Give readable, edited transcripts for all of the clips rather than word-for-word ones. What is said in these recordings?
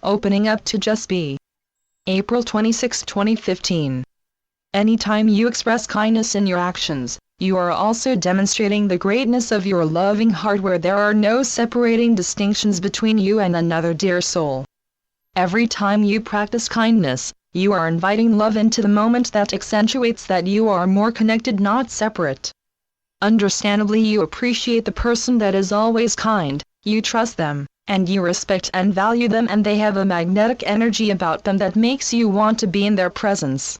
Opening up to just be. April 26, 2015. Anytime you express kindness in your actions, you are also demonstrating the greatness of your loving heart, where there are no separating distinctions between you and another dear soul. Every time you practice kindness, you are inviting love into the moment. That accentuates that you are more connected, not separate. Understandably, you appreciate the person that is always kind, you trust them, and you respect and value them, and they have a magnetic energy about them that makes you want to be in their presence.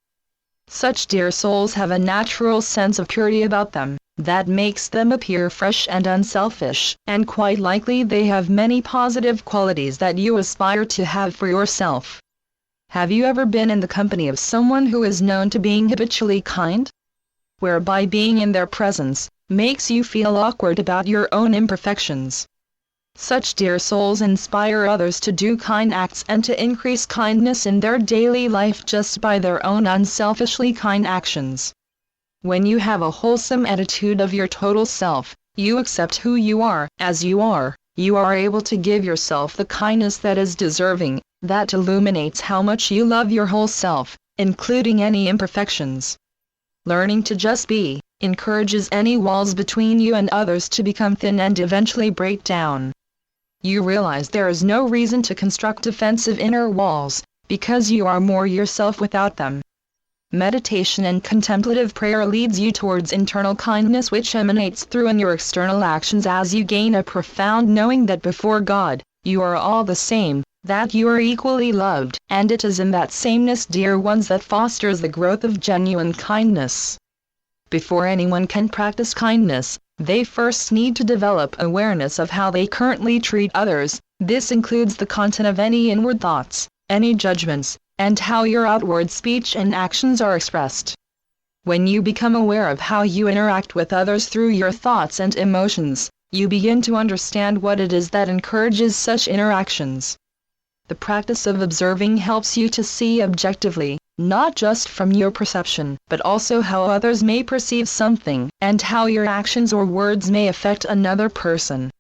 Such dear souls have a natural sense of purity about them, that makes them appear fresh and unselfish, and quite likely they have many positive qualities that you aspire to have for yourself. Have you ever been in the company of someone who is known to being habitually kind? Whereby being in their presence makes you feel awkward about your own imperfections. Such dear souls inspire others to do kind acts and to increase kindness in their daily life just by their own unselfishly kind actions. When you have a wholesome attitude of your total self, you accept who you are, as you are able to give yourself the kindness that is deserving, that illuminates how much you love your whole self, including any imperfections. Learning to just be encourages any walls between you and others to become thin and eventually break down. You realize there is no reason to construct defensive inner walls, because you are more yourself without them. Meditation and contemplative prayer leads you towards internal kindness, which emanates through in your external actions as you gain a profound knowing that before God, you are all the same, that you are equally loved, and it is in that sameness, dear ones, that fosters the growth of genuine kindness. Before anyone can practice kindness, they first need to develop awareness of how they currently treat others. This includes the content of any inward thoughts, any judgments, and how your outward speech and actions are expressed. When you become aware of how you interact with others through your thoughts and emotions, you begin to understand what it is that encourages such interactions. The practice of observing helps you to see objectively, not just from your perception, but also how others may perceive something, and how your actions or words may affect another person.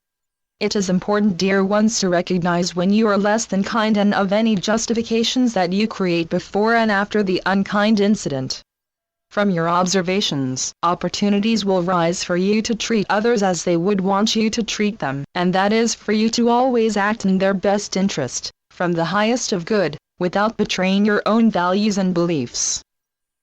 It is important, dear ones, to recognize when you are less than kind and of any justifications that you create before and after the unkind incident. From your observations, opportunities will rise for you to treat others as they would want you to treat them, and that is for you to always act in their best interest, from the highest of good, without betraying your own values and beliefs.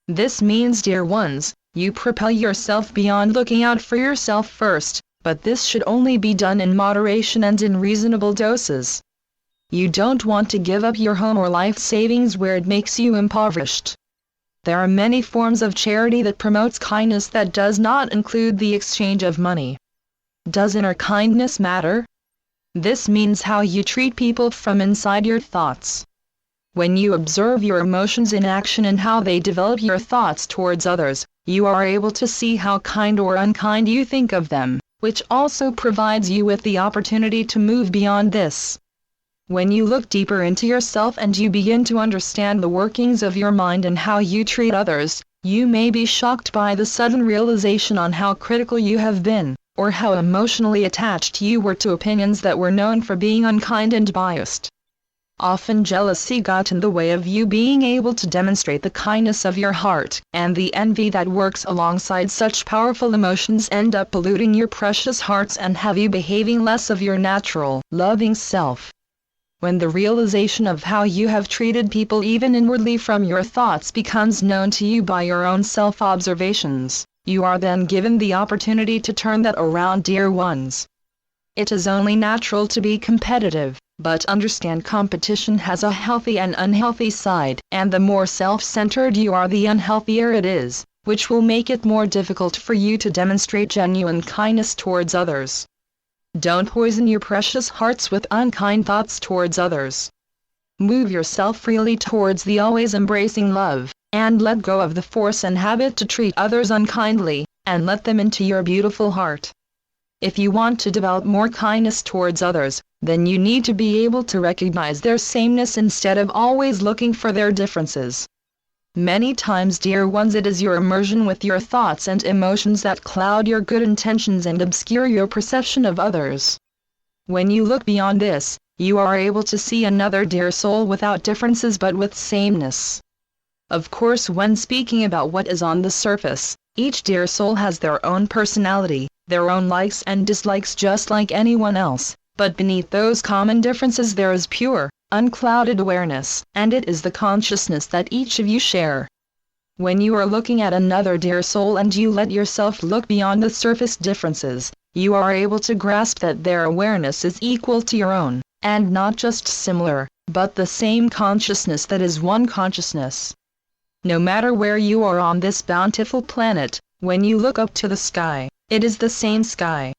This means, dear ones, you propel yourself beyond looking out for yourself first, but this should only be done in moderation and in reasonable doses. You don't want to give up your home or life savings where it makes you impoverished. There are many forms of charity that promotes kindness that does not include the exchange of money. Does inner kindness matter? This means how you treat people from inside your thoughts. When you observe your emotions in action and how they develop your thoughts towards others, you are able to see how kind or unkind you think of them, which also provides you with the opportunity to move beyond this. When you look deeper into yourself and you begin to understand the workings of your mind and how you treat others, you may be shocked by the sudden realization on how critical you have been, or how emotionally attached you were to opinions that were known for being unkind and biased. Often jealousy got in the way of you being able to demonstrate the kindness of your heart, and the envy that works alongside such powerful emotions end up polluting your precious hearts and have you behaving less of your natural, loving self. When the realization of how you have treated people even inwardly from your thoughts becomes known to you by your own self-observations, you are then given the opportunity to turn that around, dear ones. It is only natural to be competitive, but understand competition has a healthy and unhealthy side, and the more self-centered you are, the unhealthier it is, which will make it more difficult for you to demonstrate genuine kindness towards others. Don't poison your precious hearts with unkind thoughts towards others. Move yourself freely towards the always embracing love, and let go of the force and habit to treat others unkindly, and let them into your beautiful heart. If you want to develop more kindness towards others, then you need to be able to recognize their sameness instead of always looking for their differences. Many times, dear ones, it is your immersion with your thoughts and emotions that cloud your good intentions and obscure your perception of others. When you look beyond this, you are able to see another dear soul without differences but with sameness. Of course, when speaking about what is on the surface, each dear soul has their own personality, their own likes and dislikes just like anyone else, but beneath those common differences there is pure, unclouded awareness, and it is the consciousness that each of you share. When you are looking at another dear soul and you let yourself look beyond the surface differences, you are able to grasp that their awareness is equal to your own, and not just similar, but the same consciousness that is one consciousness. No matter where you are on this bountiful planet, when you look up to the sky, it is the same sky.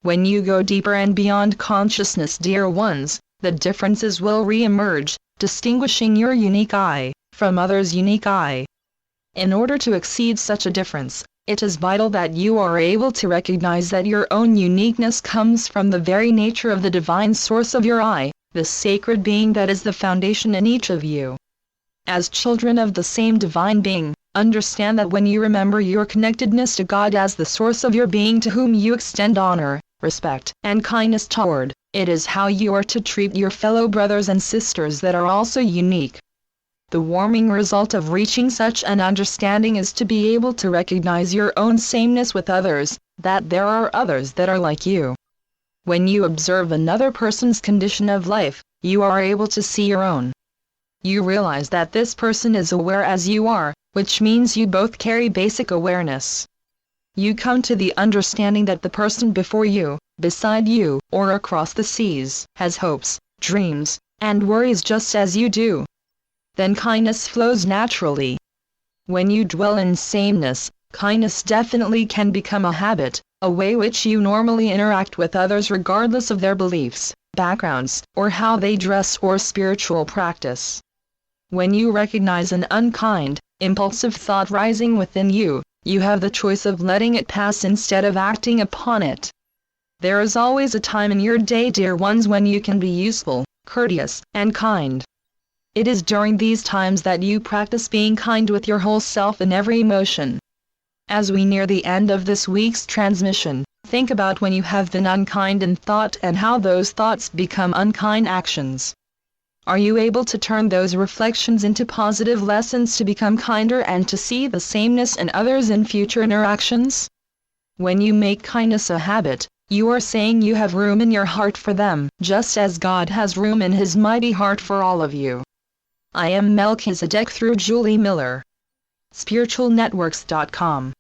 When you go deeper and beyond consciousness, dear ones, the differences will re-emerge, distinguishing your unique I from others' unique I. In order to exceed such a difference, it is vital that you are able to recognize that your own uniqueness comes from the very nature of the divine source of your I, the sacred being that is the foundation in each of you. As children of the same divine being, understand that when you remember your connectedness to God as the source of your being to whom you extend honor, respect, and kindness toward, it is how you are to treat your fellow brothers and sisters that are also unique. The warming result of reaching such an understanding is to be able to recognize your own sameness with others, that there are others that are like you. When you observe another person's condition of life, you are able to see your own. You realize that this person is aware as you are, which means you both carry basic awareness. You come to the understanding that the person before you, beside you, or across the seas, has hopes, dreams, and worries just as you do. Then kindness flows naturally. When you dwell in sameness, kindness definitely can become a habit, a way which you normally interact with others regardless of their beliefs, backgrounds, or how they dress or spiritual practice. When you recognize an unkind, impulsive thought rising within you, you have the choice of letting it pass instead of acting upon it. There is always a time in your day, dear ones, when you can be useful, courteous, and kind. It is during these times that you practice being kind with your whole self in every emotion. As we near the end of this week's transmission, think about when you have been unkind in thought and how those thoughts become unkind actions. Are you able to turn those reflections into positive lessons to become kinder and to see the sameness in others in future interactions? When you make kindness a habit, you are saying you have room in your heart for them, just as God has room in His mighty heart for all of you. I am Melchizedek through Julie Miller. SpiritualNetworks.com